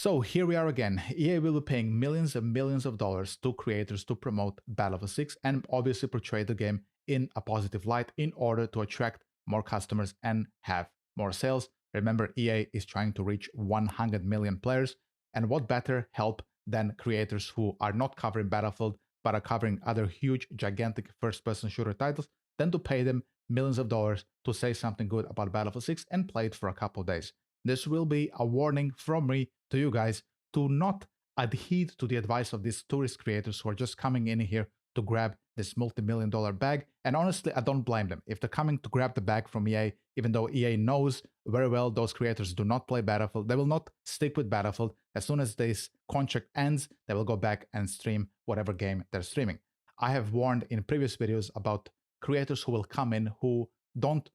So here we are again. EA will be paying millions and millions of dollars to creators to promote Battlefield 6 and obviously portray the game in a positive light in order to attract more customers and have more sales. Remember, EA is trying to reach 100 million players, and what better help than creators who are not covering Battlefield but are covering other huge, gigantic first-person shooter titles than to pay them millions of dollars to say something good about Battlefield 6 and play it for a couple days. This will be a warning from me to you guys to not adhere to the advice of these tourist creators who are just coming in here to grab this multi-million-dollar bag. And honestly, I don't blame them. If they're coming to grab the bag from EA, even though EA knows very well those creators do not play Battlefield, they will not stick with Battlefield. As soon as this contract ends, they will go back and stream whatever game they're streaming. I have warned in previous videos about creators who will come in who don't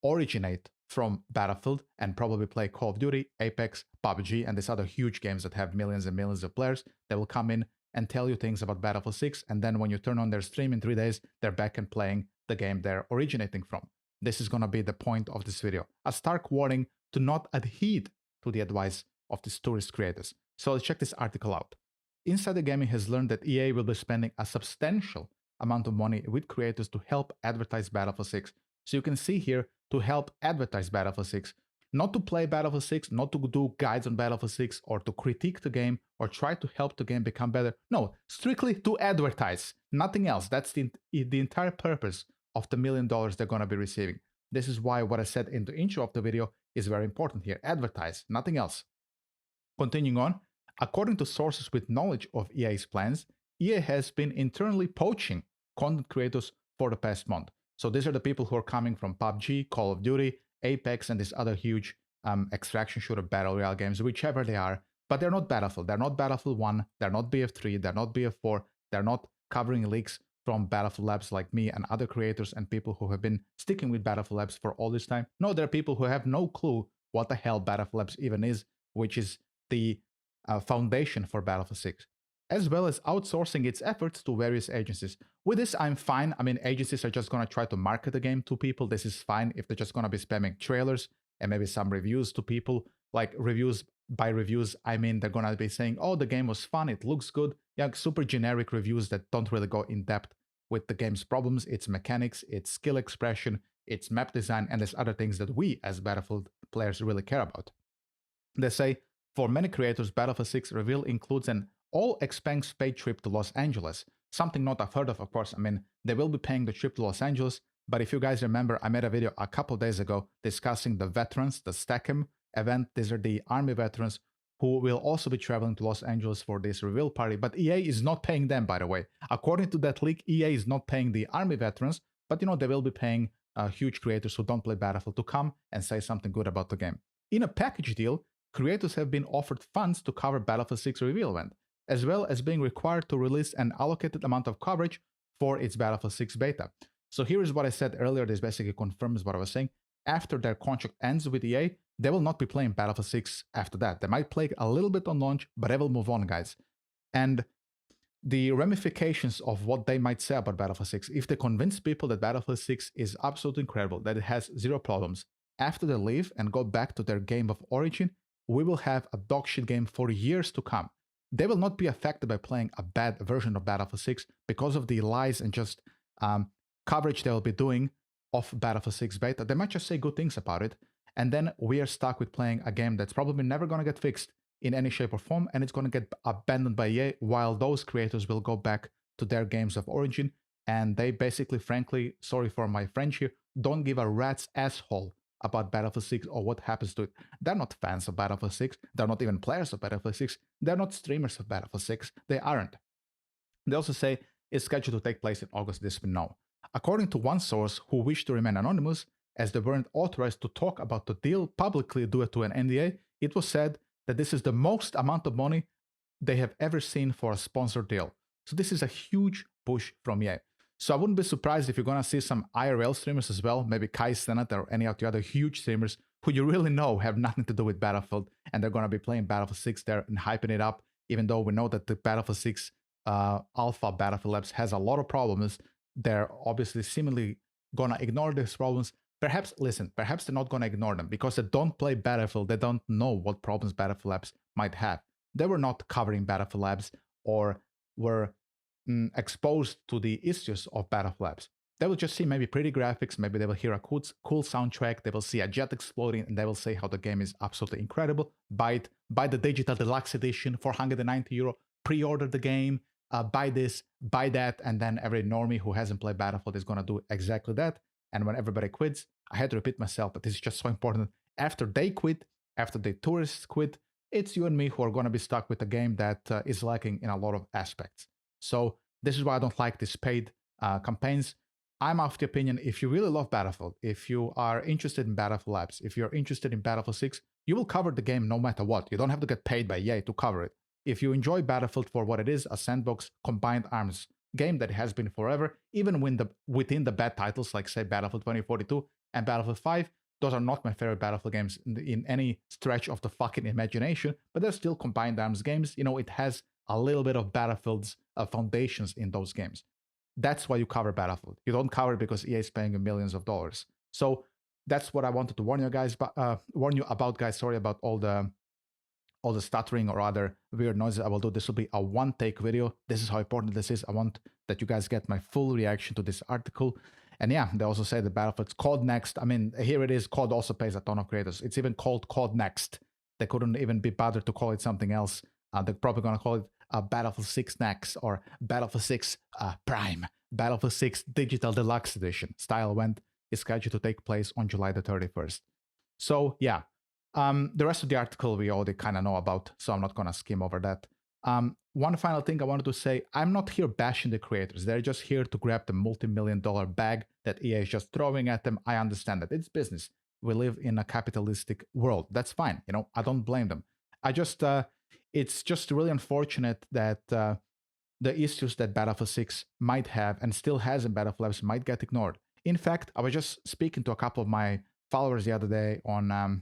originate from Battlefield and probably play Call of Duty, Apex, PUBG, and these other huge games that have millions and millions of players. They will come in and tell you things about Battlefield 6, and then when you turn on their stream in 3 days, they're back and playing the game they're originating from. This is going to be the point of this video. A stark warning to not adhere to the advice of these tourist creators. So let's check this article out. Insider Gaming has learned that EA will be spending a substantial amount of money with creators to help advertise Battlefield 6. So you can see here, to help advertise Battlefield 6. Not to play Battlefield 6, not to do guides on Battlefield 6, or to critique the game, or try to help the game become better. No, strictly to advertise. Nothing else. That's the entire purpose of the $1 million they're going to be receiving. This is why what I said in the intro of the video is very important here. Advertise, nothing else. Continuing on, according to sources with knowledge of EA's plans, EA has been internally poaching content creators for the past month. So these are the people who are coming from PUBG, Call of Duty, Apex, and these other huge extraction shooter battle royale games, whichever they are. But they're not Battlefield. They're not Battlefield 1. They're not BF3. They're not BF4. They're not covering leaks from Battlefield Labs like me and other creators and people who have been sticking with Battlefield Labs for all this time. No, there are people who have no clue what the hell Battlefield Labs even is, which is the foundation for Battlefield 6, as well as outsourcing its efforts to various agencies. With this, I'm fine. I mean, agencies are just going to try to market the game to people. This is fine if they're just going to be spamming trailers and maybe some reviews to people. Like reviews, by reviews, I mean they're going to be saying, oh, the game was fun, it looks good. Yeah, super generic reviews that don't really go in depth with the game's problems, its mechanics, its skill expression, its map design, and there's other things that we as Battlefield players really care about. They say, for many creators, Battlefield 6 reveal includes an all-expense paid trip to Los Angeles. Something not I've heard of course. I mean, they will be paying the trip to Los Angeles, but if you guys remember, I made a video a couple days ago discussing the veterans, the Stack'em event. These are the army veterans who will also be traveling to Los Angeles for this reveal party, but EA is not paying them, by the way. According to that leak, EA is not paying the army veterans, but you know, they will be paying huge creators who don't play Battlefield to come and say something good about the game. In a package deal, creators have been offered funds to cover Battlefield 6 reveal event, as well as being required to release an allocated amount of coverage for its Battlefield 6 beta. So here is what I said earlier. This basically confirms what I was saying. After their contract ends with EA, they will not be playing Battlefield 6 after that. They might play a little bit on launch, but they will move on, guys. And the ramifications of what they might say about Battlefield 6, if they convince people that Battlefield 6 is absolutely incredible, that it has zero problems, after they leave and go back to their game of origin, we will have a dogshit game for years to come. They will not be affected by playing a bad version of Battlefield 6 because of the lies and just coverage they will be doing of Battlefield 6 beta. They might just say good things about it, and then we are stuck with playing a game that's probably never going to get fixed in any shape or form, and it's going to get abandoned by EA, while those creators will go back to their games of origin, and they basically, frankly, sorry for my French here, don't give a rat's asshole about Battlefield 6 or what happens to it. They're not fans of Battlefield 6. They're not even players of Battlefield 6. They're not streamers of Battlefield 6. They aren't. They also say it's scheduled to take place in August this winter. According to one source who wished to remain anonymous, as they weren't authorized to talk about the deal publicly due to an NDA, it was said that this is the most amount of money they have ever seen for a sponsored deal. So this is a huge push from EA. So I wouldn't be surprised if you're going to see some IRL streamers as well, maybe Kai Cenat or any of the other huge streamers who you really know have nothing to do with Battlefield, and they're going to be playing Battlefield 6 there and hyping it up, even though we know that the Battlefield 6 alpha Battlefield Labs has a lot of problems. They're obviously seemingly going to ignore these problems. Perhaps, listen, perhaps they're not going to ignore them because they don't play Battlefield. They don't know what problems Battlefield Labs might have. they were not covering Battlefield Labs or were exposed to the issues of Battlefield Labs. They will just see maybe pretty graphics, maybe they will hear a cool soundtrack, they will see a jet exploding, and they will say how the game is absolutely incredible. Buy it, buy the digital deluxe edition, €490, pre-order the game, buy this, buy that, and then every normie who hasn't played Battlefield is going to do exactly that. And when everybody quits, I had to repeat myself, but this is just so important. After they quit, after the tourists quit, it's you and me who are going to be stuck with a game that is lacking in a lot of aspects. So this is why I don't like these paid campaigns. I'm of the opinion, if you really love Battlefield, if you are interested in Battlefield Labs, if you're interested in Battlefield 6, you will cover the game no matter what. You don't have to get paid by EA to cover it. If you enjoy Battlefield for what it is, a sandbox combined arms game that has been forever, even within the bad titles like, say, Battlefield 2042 and Battlefield 5, those are not my favorite Battlefield games in any stretch of the fucking imagination, but they're still combined arms games. You know, it has a little bit of Battlefield's foundations in those games. That's why you cover Battlefield. You don't cover it because EA is paying you millions of dollars. So that's what I wanted to warn you guys, warn you about, guys. Sorry about all the stuttering or other weird noises I will do. This will be a one-take video. This is how important this is. I want that you guys get my full reaction to this article. And yeah, they also say the Battlefield's COD Next. I mean, here it is. COD also pays a ton of creators. It's even called COD Next. They couldn't even be bothered to call it something else. They're probably going to call it Battlefield 6 Next or Battlefield 6 Prime. Battlefield 6 Digital Deluxe Edition. Style event is scheduled to take place on July the 31st. So yeah, the rest of the article we already kind of know about, so I'm not going to skim over that. One final thing I wanted to say, I'm not here bashing the creators. They're just here to grab the multi-million-dollar bag that EA is just throwing at them. I understand that. It's business. We live in a capitalistic world. That's fine. You know, I don't blame them. I just, it's just really unfortunate that the issues that Battlefield 6 might have and still has in Battlefield Labs might get ignored. In fact, I was just speaking to a couple of my followers the other day on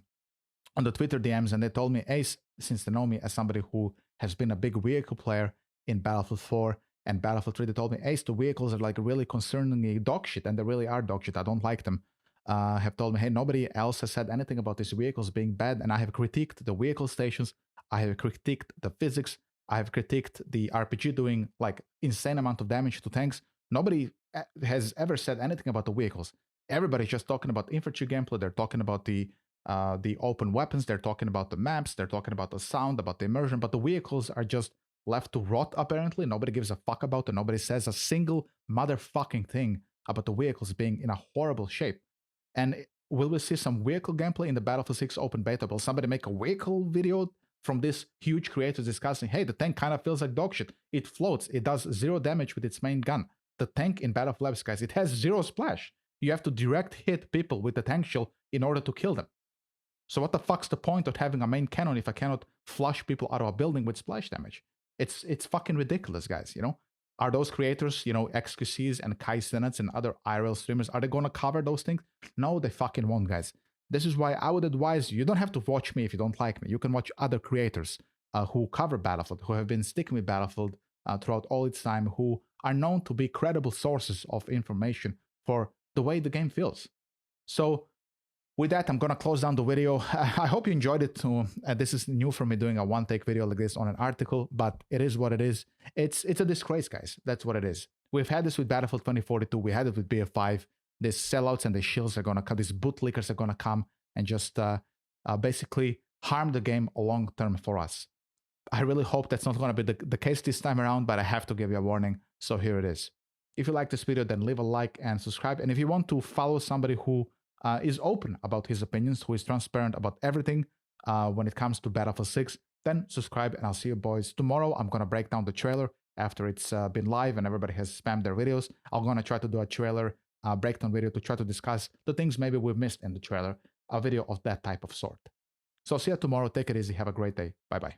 the Twitter DMs, and they told me, Ace, since they know me as somebody who has been a big vehicle player in Battlefield 4 and Battlefield 3, they told me, Ace, the vehicles are like really concerningly dog shit, and they really are dog shit. I don't like them. Have told me, hey, nobody else has said anything about these vehicles being bad, and I have critiqued the vehicle stations, I have critiqued the physics, I have critiqued the RPG doing like insane amount of damage to tanks. Nobody has ever said anything about the vehicles. Everybody's just talking about infantry gameplay. They're talking about the open weapons. They're talking about the maps. They're talking about the sound, about the immersion. But the vehicles are just left to rot, apparently. Nobody gives a fuck about it. Nobody says a single motherfucking thing about the vehicles being in a horrible shape. And will we see some vehicle gameplay in the Battlefield 6 open beta? Will somebody make a vehicle video from this huge creator discussing, hey, the tank kind of feels like dog shit. It floats. It does 0 damage with its main gun. The tank in Battlefield Labs, guys, it has 0 splash. You have to direct hit people with the tank shell in order to kill them. So what the fuck's the point of having a main cannon if I cannot flush people out of a building with splash damage? It's fucking ridiculous, guys, you know? Are those creators, you know, XQCs and Kai Cenats and other IRL streamers, are they going to cover those things? No, they fucking won't, guys. This is why I would advise you, you don't have to watch me if you don't like me. You can watch other creators who cover Battlefield, who have been sticking with Battlefield throughout all its time, who are known to be credible sources of information for the way the game feels. So with that, I'm going to close down the video. I hope you enjoyed it too. This is new for me doing a one-take video like this on an article, but it is what it is. It's a disgrace, guys. That's what it is. We've had this with Battlefield 2042. We had it with BF5. These sellouts and the shields are going to come. These bootlickers are going to come and just basically harm the game long-term for us. I really hope that's not going to be the case this time around, but I have to give you a warning. So here it is. If you like this video, then leave a like and subscribe. And if you want to follow somebody who is open about his opinions, who is transparent about everything when it comes to Battlefield 6, then subscribe and I'll see you boys tomorrow. I'm going to break down the trailer after it's been live and everybody has spammed their videos. I'm going to try to do a trailer breakdown video to try to discuss the things maybe we've missed in the trailer, a video of that type of sort. So see you tomorrow. Take it easy. Have a great day. Bye-bye.